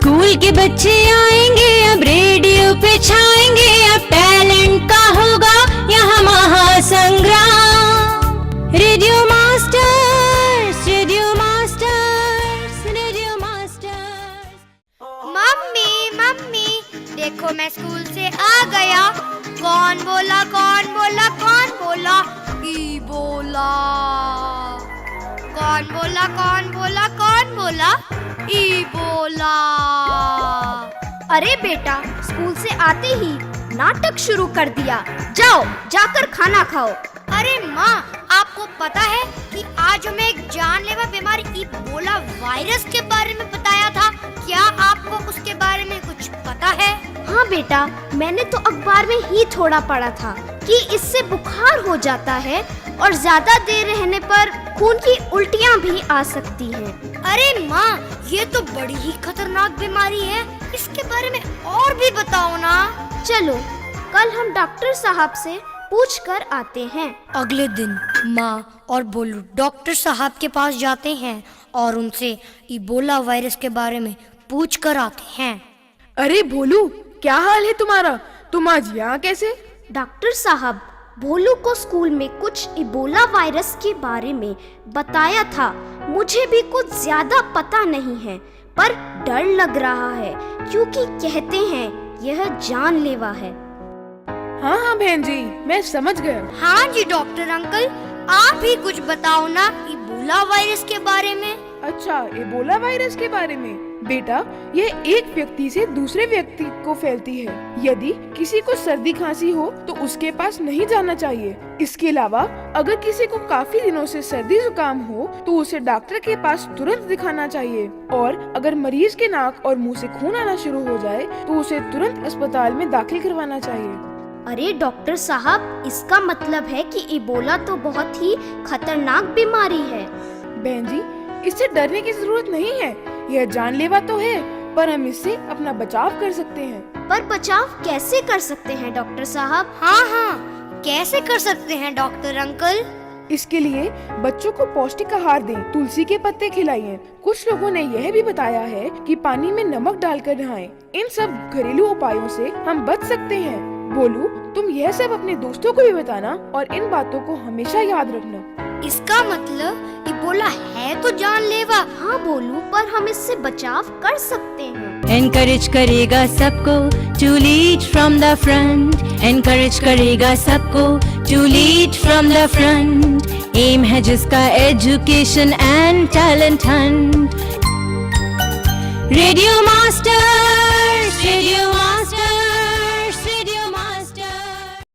School के बच्चे आएंगे, अब रेडियो पे छाएंगे, अब टैलेंट का होगा यहाँ महासंग्राम। Radio masters, radio masters, radio masters. Mummy mummy देखो मैं स्कूल से आ गया। कौन बोला कौन बोला कौन बोला? इबोला। कौन बोला कौन बोला कौन बोला? इबोला। अरे बेटा, स्कूल से आते ही नाटक शुरू कर दिया। जाओ जाकर खाना खाओ। अरे माँ, आपको पता है कि आज हमें एक जानलेवा बीमारी इबोला वायरस के बारे में बताया था। क्या आपको उसके बारे में कुछ पता है? हाँ बेटा, मैंने तो अखबार में ही थोड़ा पढ़ा था कि इससे बुखार हो जाता है और ज्यादा देर रहने पर खून की उल्टियाँ भी आ सकती हैं। अरे माँ, ये तो बड़ी ही खतरनाक बीमारी है। इसके बारे में और भी बताओ ना। चलो कल हम डॉक्टर साहब से पूछ कर आते हैं। अगले दिन माँ और बोलू डॉक्टर साहब के पास जाते हैं और उनसे इबोला वायरस के बारे में पूछ कर आते हैं। अरे भोलू, क्या हाल है तुम्हारा? तुम आज यहाँ कैसे? डॉक्टर साहब, भोलू को स्कूल में कुछ इबोला वायरस के बारे में बताया था। मुझे भी कुछ ज्यादा पता नहीं है, पर डर लग रहा है क्योंकि कहते हैं यह जानलेवा है। हाँ हाँ बहन जी, मैं समझ गया। हाँ जी डॉक्टर अंकल, आप ही कुछ बताओ ना इबोला वायरस के बारे में। अच्छा, इबोला वायरस के बारे में? बेटा, यह एक व्यक्ति से दूसरे व्यक्ति को फैलती है। यदि किसी को सर्दी खांसी हो तो उसके पास नहीं जाना चाहिए। इसके अलावा अगर किसी को काफी दिनों से सर्दी जुकाम हो तो उसे डॉक्टर के पास तुरंत दिखाना चाहिए। और अगर मरीज के नाक और मुंह से खून आना शुरू हो जाए तो उसे तुरंत अस्पताल में दाखिल करवाना चाहिए। अरे डॉक्टर साहब, इसका मतलब है कि इबोला तो बहुत ही खतरनाक बीमारी है। बहन जी, इससे डरने की जरूरत नहीं है। यह जानलेवा तो है, पर हम इससे अपना बचाव कर सकते हैं। पर बचाव कैसे कर सकते हैं डॉक्टर साहब? हाँ हाँ, कैसे कर सकते हैं डॉक्टर अंकल? इसके लिए बच्चों को पौष्टिक आहार दें, तुलसी के पत्ते खिलाइए। कुछ लोगों ने यह भी बताया है कि पानी में नमक डालकर नहाएं। इन सब घरेलू उपायों से हम बच सकते हैं। बोलू, तुम यह सब अपने दोस्तों को भी बताना और इन बातों को हमेशा याद रखना। इसका मतलब इबोला है तो जानलेवा। हाँ बोलू, पर हम इससे बचाव कर सकते हैं। एनकरेज करेगा सबको to lead from the front, encourage करेगा सबको to lead from the front. Aim है जिसका education and talent hunt. Radio master